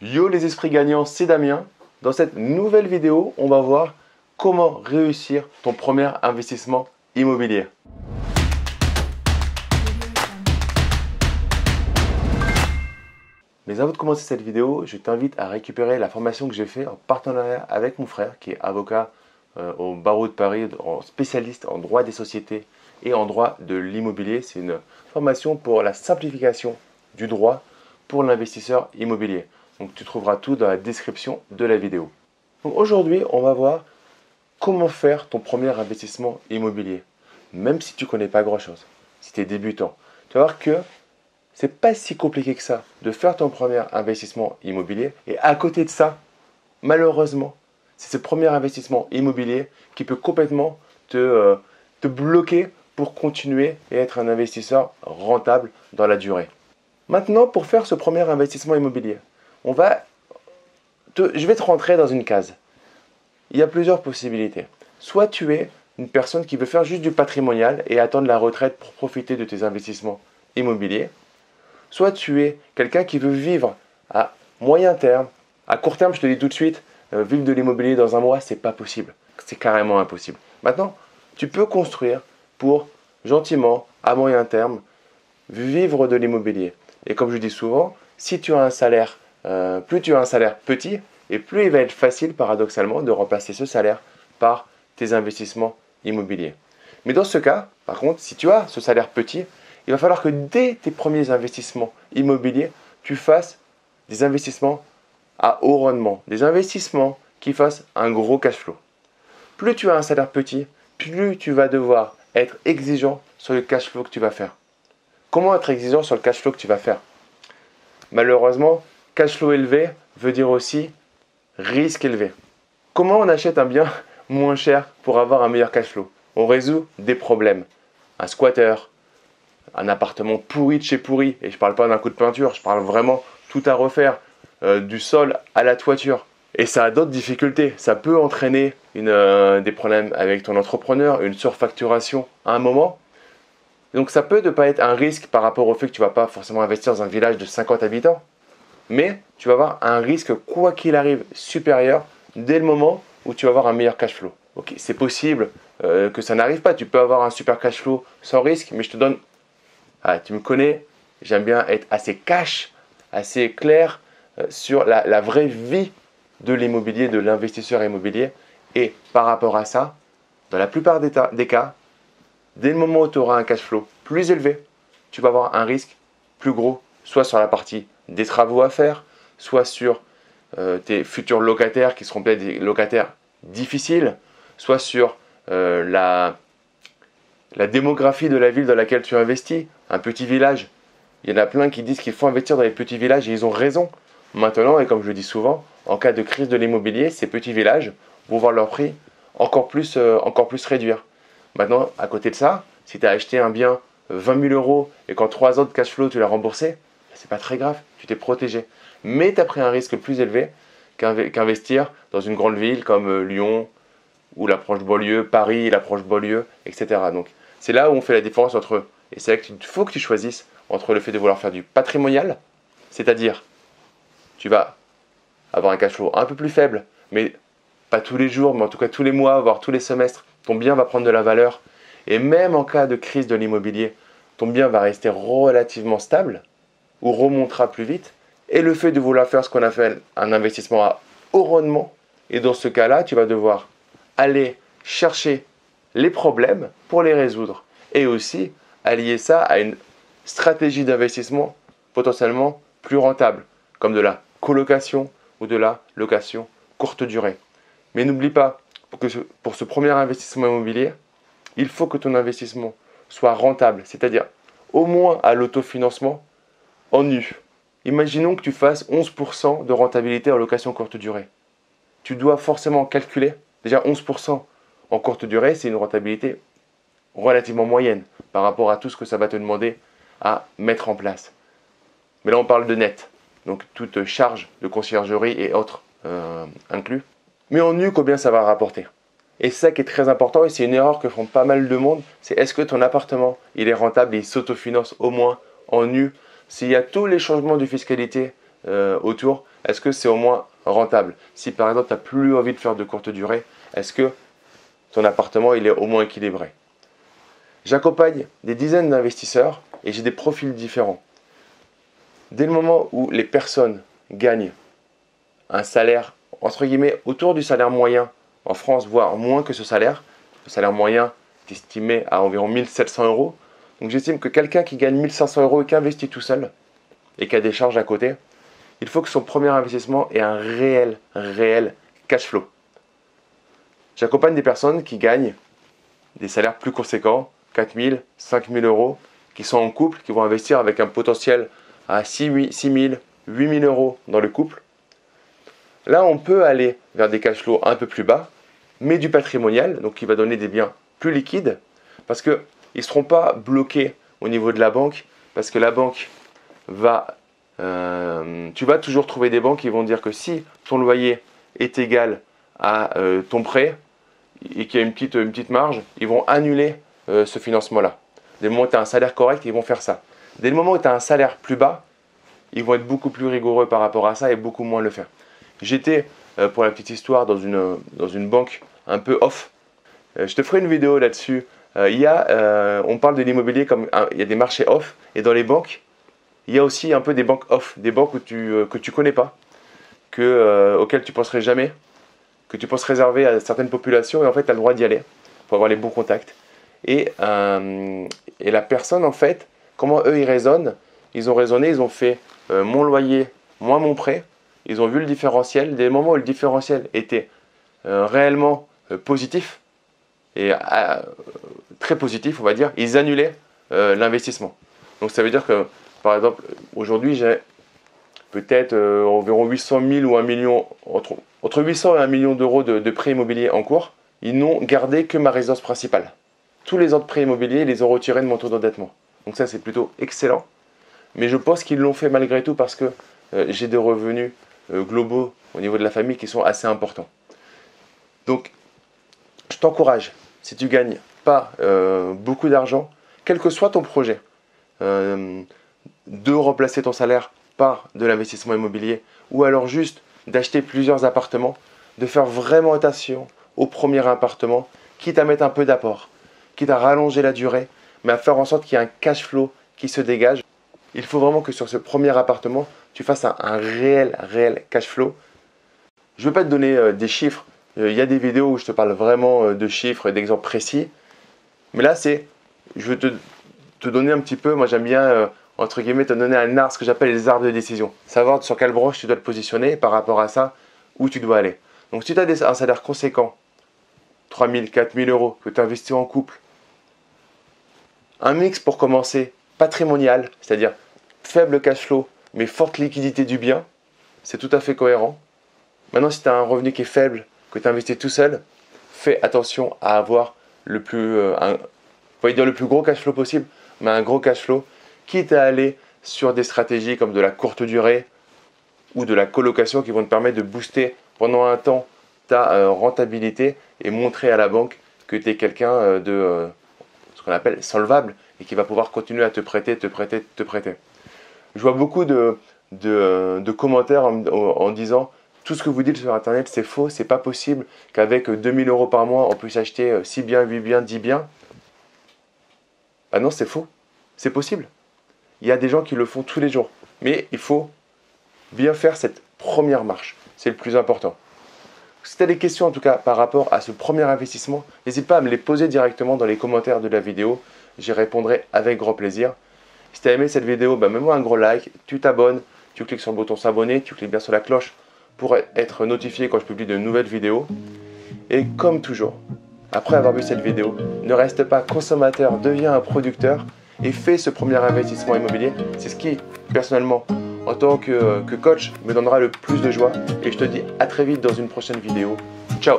Yo les esprits gagnants, c'est Damien. Dans cette nouvelle vidéo, on va voir comment réussir ton premier investissement immobilier. Mais avant de commencer cette vidéo, je t'invite à récupérer la formation que j'ai faite en partenariat avec mon frère qui est avocat au barreau de Paris, spécialiste en droit des sociétés et en droit de l'immobilier. C'est une formation pour la simplification du droit pour l'investisseur immobilier. Donc tu trouveras tout dans la description de la vidéo. Donc aujourd'hui, on va voir comment faire ton premier investissement immobilier. Même si tu ne connais pas grand-chose, si tu es débutant. Tu vas voir que c'est pas si compliqué que ça de faire ton premier investissement immobilier. Et à côté de ça, malheureusement, c'est ce premier investissement immobilier qui peut complètement te bloquer pour continuer et être un investisseur rentable dans la durée. Maintenant, pour faire ce premier investissement immobilier, je vais te rentrer dans une case. Il y a plusieurs possibilités. Soit tu es une personne qui veut faire juste du patrimonial et attendre la retraite pour profiter de tes investissements immobiliers. Soit tu es quelqu'un qui veut vivre à moyen terme. À court terme, je te dis tout de suite, vivre de l'immobilier dans un mois, c'est pas possible. C'est carrément impossible. Maintenant, tu peux construire pour gentiment, à moyen terme, vivre de l'immobilier. Et comme je dis souvent, si tu as un salaire, plus tu as un salaire petit, et plus il va être facile, paradoxalement, de remplacer ce salaire par tes investissements immobiliers. Mais dans ce cas, par contre, si tu as ce salaire petit, il va falloir que dès tes premiers investissements immobiliers, tu fasses des investissements à haut rendement, des investissements qui fassent un gros cash flow. Plus tu as un salaire petit, plus tu vas devoir être exigeant sur le cash flow que tu vas faire. Comment être exigeant sur le cash flow que tu vas faire? Malheureusement, cash flow élevé veut dire aussi risque élevé. Comment on achète un bien moins cher pour avoir un meilleur cash flow? On résout des problèmes. Un squatter, un appartement pourri de chez pourri, et je ne parle pas d'un coup de peinture, je parle vraiment tout à refaire, du sol à la toiture. Et ça a d'autres difficultés. Ça peut entraîner des problèmes avec ton entrepreneur, une surfacturation à un moment. Donc ça peut ne pas être un risque par rapport au fait que tu ne vas pas forcément investir dans un village de 50 habitants. Mais tu vas avoir un risque, quoi qu'il arrive, supérieur dès le moment où tu vas avoir un meilleur cash flow. Ok, c'est possible que ça n'arrive pas. Tu peux avoir un super cash flow sans risque, mais je te donne... Ah, tu me connais, j'aime bien être assez cash, assez clair sur la vraie vie de l'immobilier, de l'investisseur immobilier. Et par rapport à ça, dans la plupart des cas, dès le moment où tu auras un cash flow plus élevé, tu vas avoir un risque plus gros, soit sur la partie des travaux à faire, soit sur tes futurs locataires qui seront peut-être des locataires difficiles, soit sur la démographie de la ville dans laquelle tu investis, un petit village. Il y en a plein qui disent qu'il faut investir dans les petits villages et ils ont raison. Maintenant, et comme je le dis souvent, en cas de crise de l'immobilier, ces petits villages vont voir leur prix encore plus réduire. Maintenant, à côté de ça, si tu as acheté un bien 20 000 euros et qu'en 3 ans de cash flow, tu l'as remboursé, c'est pas très grave, tu t'es protégé. Mais tu as pris un risque plus élevé qu'investir dans une grande ville comme Lyon ou l'approche banlieue, Paris, l'approche banlieue, etc. Donc c'est là où on fait la différence entre, et c'est là qu'il faut que tu choisisses entre le fait de vouloir faire du patrimonial, c'est-à-dire tu vas avoir un cash flow un peu plus faible, mais pas tous les jours, mais en tout cas tous les mois, voire tous les semestres, ton bien va prendre de la valeur. Et même en cas de crise de l'immobilier, ton bien va rester relativement stable ou remontera plus vite. Et le fait de vouloir faire ce qu'on appelle un investissement à haut rendement, et dans ce cas-là, tu vas devoir aller chercher les problèmes pour les résoudre. Et aussi allier ça à une stratégie d'investissement potentiellement plus rentable, comme de la colocation ou de la location courte durée. Mais n'oublie pas, pour ce premier investissement immobilier, il faut que ton investissement soit rentable, c'est-à-dire au moins à l'autofinancement en nu. Imaginons que tu fasses 11% de rentabilité en location courte durée. Tu dois forcément calculer, déjà 11% en courte durée, c'est une rentabilité relativement moyenne par rapport à tout ce que ça va te demander à mettre en place. Mais là, on parle de net, donc toute charge de conciergerie et autres inclus. Mais en nu, combien ça va rapporter? Et c'est ça qui est très important, et c'est une erreur que font pas mal de monde, c'est est-ce que ton appartement, il est rentable et il s'autofinance au moins en nu? S'il y a tous les changements de fiscalité autour, est-ce que c'est au moins rentable? Si par exemple tu n'as plus envie de faire de courte durée, est-ce que ton appartement il est au moins équilibré? J'accompagne des dizaines d'investisseurs et j'ai des profils différents. Dès le moment où les personnes gagnent un salaire, entre guillemets, autour du salaire moyen en France, voire moins que ce salaire, le salaire moyen est estimé à environ 1700 euros. Donc j'estime que quelqu'un qui gagne 1500 euros et qui investit tout seul et qui a des charges à côté, il faut que son premier investissement ait un réel cash flow. J'accompagne des personnes qui gagnent des salaires plus conséquents, 4000, 5000 euros, qui sont en couple, qui vont investir avec un potentiel à 6 000, 8 000 euros dans le couple. Là, on peut aller vers des cash flows un peu plus bas, mais du patrimonial, donc qui va donner des biens plus liquides, parce qu'ils ne seront pas bloqués au niveau de la banque, parce que la banque va... tu vas toujours trouver des banques qui vont dire que si ton loyer est égal à ton prêt, et qu'il y a une petite marge, ils vont annuler ce financement-là. Dès le moment où tu as un salaire correct, ils vont faire ça. Dès le moment où tu as un salaire plus bas, ils vont être beaucoup plus rigoureux par rapport à ça et beaucoup moins le faire. J'étais, pour la petite histoire, dans une banque un peu off. Je te ferai une vidéo là-dessus. On parle de l'immobilier comme il y a des marchés off. Et dans les banques, il y a aussi un peu des banques off. Des banques que tu connais pas, auxquelles tu ne penserais jamais, que tu penses réserver à certaines populations. Et en fait, tu as le droit d'y aller pour avoir les bons contacts. Et la personne, en fait, comment eux, ils raisonnent? Ils ont raisonné, ils ont fait mon loyer, moins mon prêt. Ils ont vu le différentiel. Dès le moment où le différentiel était réellement positif, et très positif, on va dire, ils annulaient l'investissement. Donc ça veut dire que, par exemple, aujourd'hui, j'ai peut-être environ 800 000 ou 1 million, entre 800 et 1 million d'euros de prêts immobiliers en cours. Ils n'ont gardé que ma résidence principale. Tous les autres prêts immobiliers, ils les ont retirés de mon taux d'endettement. Donc ça, c'est plutôt excellent. Mais je pense qu'ils l'ont fait malgré tout parce que j'ai des revenus globaux au niveau de la famille qui sont assez importants. Donc, je t'encourage, si tu ne gagnes pas beaucoup d'argent, quel que soit ton projet, de remplacer ton salaire par de l'investissement immobilier ou alors juste d'acheter plusieurs appartements, de faire vraiment attention au premier appartement, quitte à mettre un peu d'apport, quitte à rallonger la durée, mais à faire en sorte qu'il y ait un cash flow qui se dégage. Il faut vraiment que sur ce premier appartement, tu fasses un réel cash flow. Je ne vais pas te donner des chiffres. Il y a des vidéos où je te parle vraiment de chiffres et d'exemples précis. Mais là, je veux te donner un petit peu, moi j'aime bien, entre guillemets, te donner un arbre, ce que j'appelle les arbres de décision. Savoir sur quelle branche tu dois te positionner par rapport à ça, où tu dois aller. Donc si tu as un salaire conséquent, 3 000, 4 000 euros, que tu investis en couple, un mix pour commencer patrimonial, c'est-à-dire faible cash flow, mais forte liquidité du bien, c'est tout à fait cohérent. Maintenant, si tu as un revenu qui est faible, que tu investis tout seul, fais attention à avoir le plus gros cash flow possible, mais un gros cash flow, quitte à aller sur des stratégies comme de la courte durée ou de la colocation qui vont te permettre de booster pendant un temps ta rentabilité et montrer à la banque que tu es quelqu'un de ce qu'on appelle solvable et qui va pouvoir continuer à te prêter. Je vois beaucoup de commentaires en disant tout ce que vous dites sur internet c'est faux, c'est pas possible qu'avec 2000 euros par mois on puisse acheter 6 biens, 8 biens, 10 biens. Ah non, c'est faux, c'est possible. Il y a des gens qui le font tous les jours, mais il faut bien faire cette première marche, c'est le plus important. Si tu as des questions en tout cas par rapport à ce premier investissement, n'hésite pas à me les poser directement dans les commentaires de la vidéo, j'y répondrai avec grand plaisir. Si tu as aimé cette vidéo, mets-moi un gros like, tu t'abonnes, tu cliques sur le bouton s'abonner, tu cliques bien sur la cloche pour être notifié quand je publie de nouvelles vidéos. Et comme toujours, après avoir vu cette vidéo, ne reste pas consommateur, deviens un producteur et fais ce premier investissement immobilier. C'est ce qui, personnellement, en tant que coach, me donnera le plus de joie. Et je te dis à très vite dans une prochaine vidéo. Ciao!